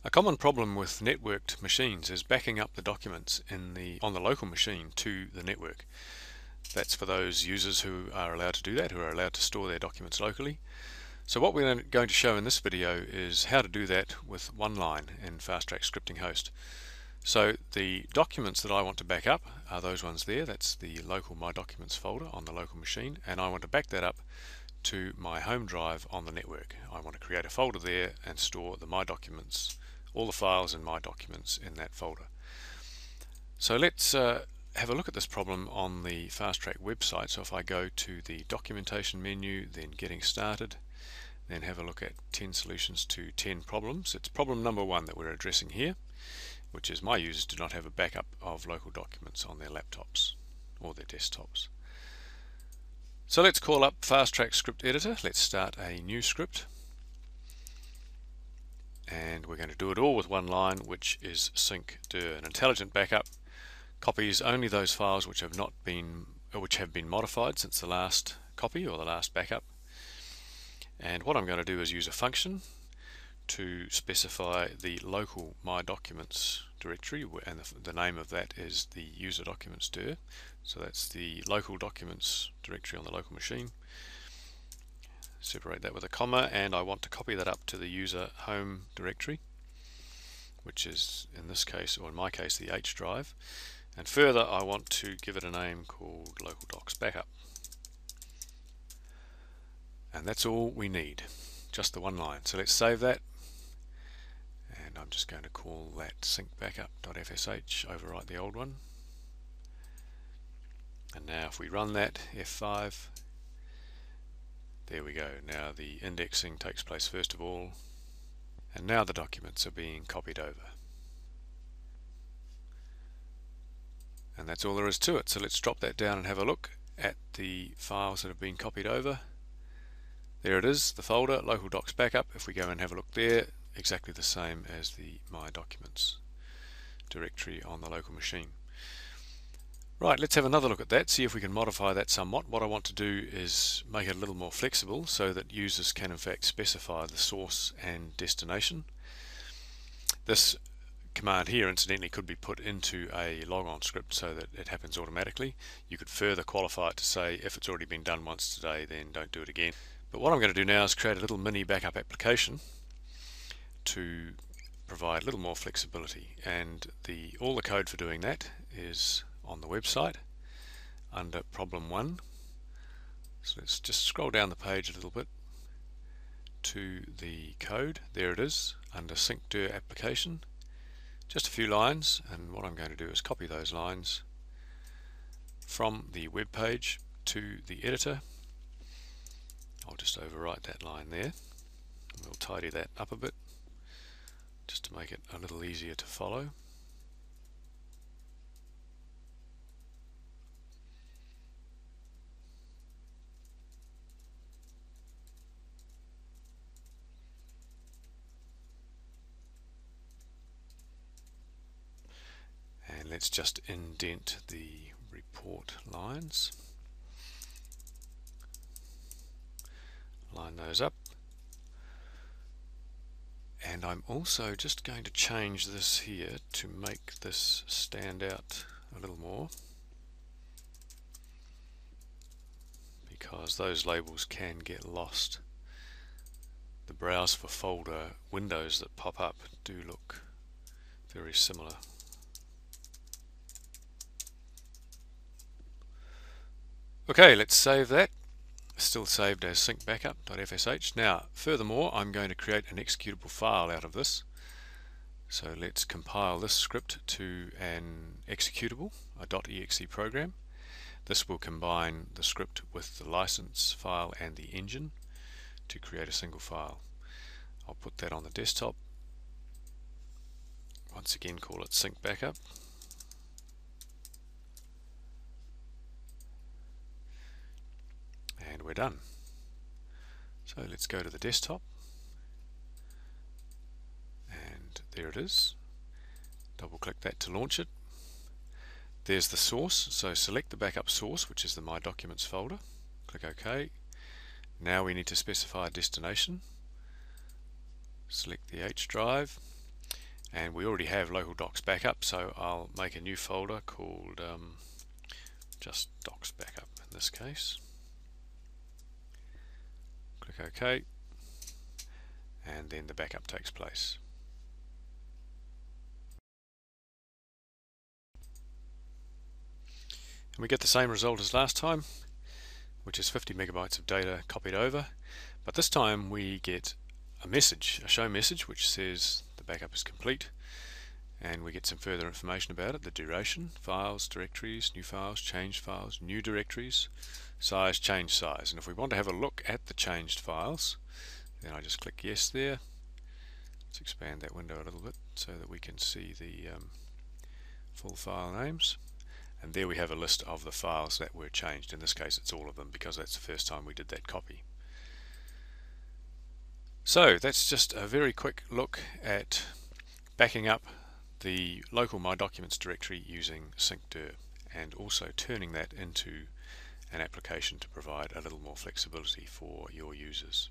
A common problem with networked machines is backing up the documents on the local machine to the network. That's for those users who are allowed to do that, who are allowed to store their documents locally. So what we're going to show in this video is how to do that with one line in FastTrack Scripting Host. So the documents that I want to back up are those ones there. That's the local My Documents folder on the local machine, and I want to back that up to my home drive on the network. I want to create a folder there and store the My Documents, all the files in My Documents in that folder. So let's have a look at this problem on the FastTrack website. So if I go to the documentation menu, then getting started, then have a look at 10 solutions to 10 problems. It's problem number 1 that we're addressing here, which is my users do not have a backup of local documents on their laptops or their desktops. So let's call up FastTrack Script Editor. Let's start a new script. And we're going to do it all with one line, which is sync_dir. An intelligent backup copies only those files which have been modified since the last copy or the last backup. And what I'm going to do is use a function to specify the local My Documents directory, and the name of that is the user documents dir. So that's the local documents directory on the local machine. Separate that with a comma, and I want to copy that up to the user home directory, which is in this case, or in my case, the H drive. And further, I want to give it a name called local docs backup. And that's all we need, just the one line. So let's save that, and I'm just going to call that syncbackup.fsh, overwrite the old one. And now if we run that, F5, there we go. Now the indexing takes place first of all, and now the documents are being copied over. And that's all there is to it. So let's drop that down and have a look at the files that have been copied over. There it is, the folder, local docs backup. If we go and have a look there, exactly the same as the My Documents directory on the local machine. Right, let's have another look at that, see if we can modify that somewhat. What I want to do is make it a little more flexible so that users can in fact specify the source and destination. This command here incidentally could be put into a logon script so that it happens automatically. You could further qualify it to say if it's already been done once today, then don't do it again. But what I'm going to do now is create a little mini backup application to provide a little more flexibility, and all the code for doing that is on the website under problem 1. So let's just scroll down the page a little bit to the code. There it is under sync_dir application. Just a few lines, and what I'm going to do is copy those lines from the web page to the editor. I'll just overwrite that line there. We'll tidy that up a bit just to make it a little easier to follow. And let's just indent the report lines. Line those up. And I'm also just going to change this here to make this stand out a little more, because those labels can get lost. The browse for folder windows that pop up do look very similar. Okay, let's save that. Still saved as syncbackup.fsh. Now, furthermore, I'm going to create an executable file out of this. So let's compile this script to an executable, a .exe program. This will combine the script with the license file and the engine to create a single file. I'll put that on the desktop. Once again, call it syncbackup. And we're done. So let's go to the desktop, and there it is. Double click that to launch it. There's the source, so select the backup source, which is the My Documents folder. Click OK. Now we need to specify a destination. Select the H drive. And we already have local docs backup, so I'll make a new folder called just docs backup in this case. Click OK, and then the backup takes place. And we get the same result as last time, which is 50 megabytes of data copied over, but this time we get a message, a show message, which says the backup is complete, and we get some further information about it: the duration, files, directories, new files, changed files, new directories, size, change size. And if we want to have a look at the changed files, then I just click yes there. Let's expand that window a little bit so that we can see the full file names. And there we have a list of the files that were changed. In this case it's all of them, because that's the first time we did that copy. So that's just a very quick look at backing up the local My Documents directory using syncdir, and also turning that into an application to provide a little more flexibility for your users.